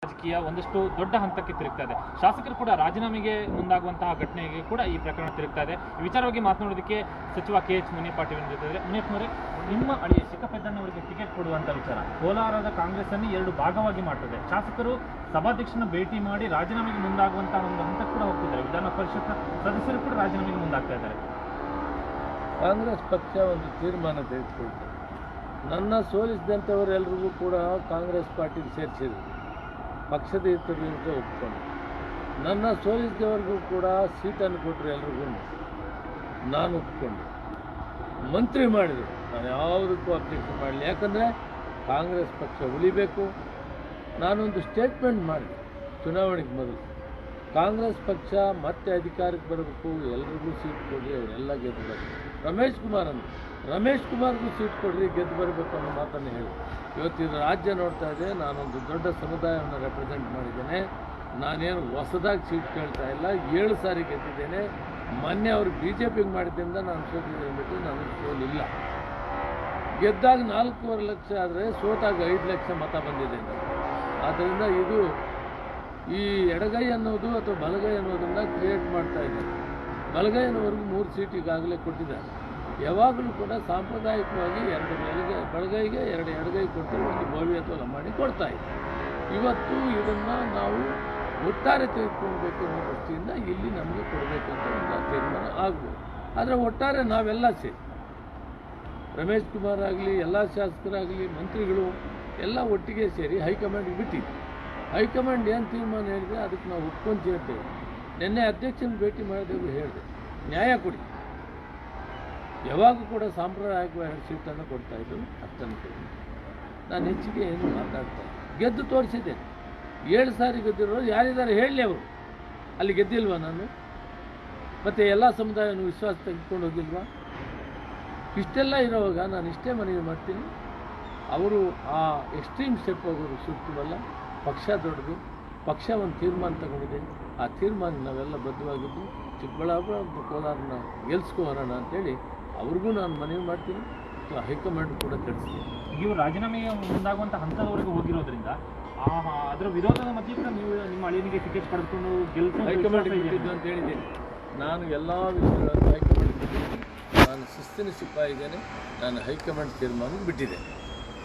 ರಾಜಕೀಯ ಒಂದಷ್ಟು ದೊಡ್ಡ ಹಂತಕ್ಕೆ ತಿರುಗ್ತಾ ಇದೆ. ಶಾಸಕರು ಕೂಡ ರಾಜೀನಾಮೆಗೆ ಮುಂದಾಗುವಂತಹ ಘಟನೆಗೆ ಕೂಡ ಈ ಪ್ರಕರಣ ತಿರುಗ್ತಾ ಇದೆ. ಈ ವಿಚಾರವಾಗಿ ಮಾತನಾಡೋದಕ್ಕೆ ಸಚಿವ KH ಮುನಿಯಪ್ಪ ಜೊತೆ ಮುನಿಯಪ್ಪನವರೇ, ನಿಮ್ಮ ಅಳಿಯ ಚಿಕ್ಕಪೆದ್ದಣ್ಣವರಿಗೆ ಟಿಕೆಟ್ ಕೊಡುವಂತ ವಿಚಾರ ಕೋಲಾರದ ಕಾಂಗ್ರೆಸ್ ಅನ್ನು ಎರಡು ಭಾಗವಾಗಿ ಮಾಡ್ತದೆ. ಶಾಸಕರು ಸಭಾಧ್ಯಕ್ಷನ ಭೇಟಿ ಮಾಡಿ ರಾಜೀನಾಮೆಗೆ ಮುಂದಾಗುವಂತಹ ಒಂದು ಹಂತಕ್ಕೆ ಕೂಡ ಹೋಗ್ತಿದ್ದಾರೆ. ವಿಧಾನ ಪರಿಷತ್ ಸದಸ್ಯರು ಕೂಡ ರಾಜೀನಾಮೆಗೆ ಮುಂದಾಗ್ತಾ ಇದ್ದಾರೆ. ಕಾಂಗ್ರೆಸ್ ಪಕ್ಷ ಒಂದು ತೀರ್ಮಾನ ತೆಗೆದುಕೊಳ್ತಾರೆ. ನನ್ನ ಸೋಲಿಸಿದಂಥವರೆಲ್ಲರಿಗೂ ಕೂಡ ಕಾಂಗ್ರೆಸ್ ಪಾರ್ಟಿಗೆ ಸೇರಿಸಿದ್ರು, ಪಕ್ಷದ ಹಿತದಿಂದ ಒಪ್ಕೊಂಡು. ನನ್ನ ಸೋಲಿಸಿದವರಿಗೂ ಕೂಡ ಸೀಟನ್ನು ಕೊಟ್ಟರು, ಎಲ್ರಿಗೂ ನಾನು ಒಪ್ಕೊಂಡು ಮಂತ್ರಿ ಮಾಡಿದರು. ನಾನು ಯಾವುದಕ್ಕೂ ಅಬ್ಜೆಕ್ಷನ್ ಮಾಡಲಿ, ಯಾಕಂದರೆ ಕಾಂಗ್ರೆಸ್ ಪಕ್ಷ ಉಳಿಬೇಕು. ನಾನೊಂದು ಸ್ಟೇಟ್ಮೆಂಟ್ ಮಾಡಿದೆ ಚುನಾವಣೆಗೆ ಮೊದಲು, ಕಾಂಗ್ರೆಸ್ ಪಕ್ಷ ಮತ್ತೆ ಅಧಿಕಾರಕ್ಕೆ ಬರಬೇಕು, ಎಲ್ರಿಗೂ ಸೀಟ್ ಕೊಡಿ, ಅವರೆಲ್ಲ ಗೆದ್ದು ಬರಬೇಕು. ರಮೇಶ್ ಕುಮಾರ್ಗೂ ಸೀಟ್ ಕೊಡ್ರಿ, ಗೆದ್ದು ಬರಬೇಕು ಅನ್ನೋ ಮಾತನ್ನು ಹೇಳಿ ಇವತ್ತಿನ ರಾಜ್ಯ ನೋಡ್ತಾ ಇದೆ. ನಾನೊಂದು ದೊಡ್ಡ ಸಮುದಾಯವನ್ನು ರೆಪ್ರೆಸೆಂಟ್ ಮಾಡಿದ್ದೇನೆ. ನಾನೇನು ಹೊಸದಾಗಿ ಸೀಟ್ ಕೇಳ್ತಾ ಇಲ್ಲ, 7 ಸಾರಿ ಗೆದ್ದಿದ್ದೇನೆ. ಮೊನ್ನೆ ಅವರು BJPಗೆ ಮಾಡಿದ್ದರಿಂದ ನಾನು ಸೋತಿದ್ದೆ ಅಂದ್ಬಿಟ್ಟು ನನಗೆ ಸೋಲಿಲ್ಲ. ಗೆದ್ದಾಗ 4.5 ಲಕ್ಷ ಆದರೆ ಸೋತಾಗ 5 ಲಕ್ಷ ಮತ ಬಂದಿದೆ. ಆದ್ದರಿಂದ ಇದು ಈ ಎಡಗೈ ಅನ್ನೋದು ಅಥವಾ ಬಲಗೈ ಅನ್ನೋದನ್ನು ಕ್ರಿಯೇಟ್ ಮಾಡ್ತಾ ಇದ್ದಾರೆ. ಬಲಗೈ ಅನ್ನೋವರೆಗೂ 3 ಸೀಟ್ ಈಗಾಗಲೇ ಕೊಟ್ಟಿದ್ದಾರೆ. ಯಾವಾಗಲೂ ಕೂಡ ಸಾಂಪ್ರದಾಯಿಕವಾಗಿ 2 ಬಲಗೈಗೆ 2 ಎಡಗೈ ಕೊಟ್ಟು ಒಂದು ಭವ್ಯತ್ವ ಮಾಡಿ ಕೊಡ್ತಾ ಇದ್ದಾರೆ. ಇವತ್ತು ಇದನ್ನು ನಾವು ಒಟ್ಟಾರೆ ತೆಗೆದುಕೊಳ್ಬೇಕು ಅನ್ನೋ ದೃಷ್ಟಿಯಿಂದ ಇಲ್ಲಿ ನಮಗೆ ಕೊಡಬೇಕಂತ ಒಂದು ತೀರ್ಮಾನ ಆಗ್ಬೋದು. ಆದರೆ ಒಟ್ಟಾರೆ ನಾವೆಲ್ಲ ಸೇರಿ, ರಮೇಶ್ ಕುಮಾರ್ ಆಗಲಿ, ಎಲ್ಲ ಶಾಸಕರಾಗಲಿ, ಮಂತ್ರಿಗಳು ಎಲ್ಲ ಒಟ್ಟಿಗೆ ಸೇರಿ ಹೈಕಮಾಂಡ್ಗೆ ಬಿಟ್ಟಿದ್ವಿ. ಹೈಕಮಾಂಡ್ ಏನು ತೀರ್ಮಾನ ಹೇಳಿದೆ ಅದಕ್ಕೆ ನಾವು ಒಪ್ಕೊಂತೀವಿ. ನಿನ್ನೆ ಅಧ್ಯಕ್ಷನ ಭೇಟಿ ಮಾಡಿದೆವು, ಹೇಳಿದೆ ನ್ಯಾಯ ಕೊಡಿ. ಯಾವಾಗ ಕೂಡ ಸಾಂಪ್ರದಾಯಿಕವಾಗಿ 2 ಸೀಟನ್ನು ಕೊಡ್ತಾಯಿದ್ರು, ಅಷ್ಟನ್ನು ಕೊಡಿ. ನಾನು ಹೆಚ್ಚಿಗೆ ಏನು ಮಾತಾಡ್ತಾ ಇಲ್ಲ. ಗೆದ್ದು ತೋರಿಸಿದ್ದೇನೆ. 7 ಸಾರಿ ಗೆದ್ದಿರೋರು ಯಾರಿದ್ದಾರೆ ಹೇಳಲಿ. ಅವರು ಅಲ್ಲಿ ಗೆದ್ದಿಲ್ವಾ ನಾನು? ಮತ್ತು ಎಲ್ಲ ಸಮುದಾಯವನ್ನು ವಿಶ್ವಾಸ ತೆಗೆದುಕೊಂಡು ಹೋಗಿಲ್ವಾ? ಇಷ್ಟೆಲ್ಲ ಇರೋವಾಗ ನಾನು ಇಷ್ಟೇ ಮನವಿ ಮಾಡ್ತೀನಿ, ಅವರು ಆ ಎಕ್ಸ್ಟ್ರೀಮ್ ಸ್ಟೆಪ್ ಹೋಗೋರು ಸೂಕ್ತವಲ್ಲ. ಪಕ್ಷ ದೊಡ್ಡದು, ಪಕ್ಷ ಒಂದು ತೀರ್ಮಾನ ತಗೊಂಡಿದೆ. ಆ ತೀರ್ಮಾನ ನಾವೆಲ್ಲ ಬದ್ಧವಾಗಿದ್ದು ಚಿಕ್ಕಬಳ್ಳಾಪುರ ಮತ್ತು ಕೋಲಾರನ ಗೆಲ್ಸ್ಕೋರೋಣ ಅಂತೇಳಿ ಅವ್ರಿಗೂ ನಾನು ಮನವಿ ಮಾಡ್ತೀನಿ. ಹೈಕಮಾಂಡ್ ಕೂಡ ತಿಳಿಸ್ತೀನಿ. ಇವರು ರಾಜೀನಾಮೆಗೆ ಮುಂದಾಗುವಂಥ ಹಂತದವರೆಗೂ ಹೋಗಿರೋದ್ರಿಂದ ಅದರ ವಿರೋಧದ ಮಧ್ಯೆ ಕೂಡ ನೀವು ನಿಮ್ಮ ಅಳಿಯನಿಗೆ ಟಿಕೆಟ್ ಪಡೆದುಕೊಂಡು ಹೈಕಮಾಂಡ್ ಬಿಟ್ಟಿದ್ದು ಅಂತ ಹೇಳಿದ್ದೀನಿ. ನಾನು ಎಲ್ಲ ವಿಷಯಗಳನ್ನು ಹೈಕಮಾಂಡ್ ಬಿಟ್ಟಿದ್ದೀನಿ. ನಾನು ಶಿಸ್ತಿನ ಸಿಪಾಯಿದ್ದೇನೆ. ನಾನು ಹೈಕಮಾಂಡ್ ತೀರ್ಮಾನಕ್ಕೆ ಬಿಟ್ಟಿದ್ದೆ.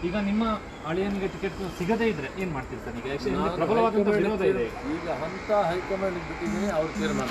ಈಗ ನಿಮ್ಮ ಅಳಿಯನಿಗೆ ಟಿಕೆಟ್ ಸಿಗದೇ ಇದ್ರೆ ಏನು ಮಾಡ್ತೀರಿ ಸರ್? ಈಗ ಪ್ರಬಲವಾದ ವಿರೋಧ ಇದೆ. ಈಗ ಹಂತ ಹೈಕಮಾಂಡ್ ಬಿಟ್ಟಿದ್ದೀನಿ, ಅವ್ರ ತೀರ್ಮಾನ.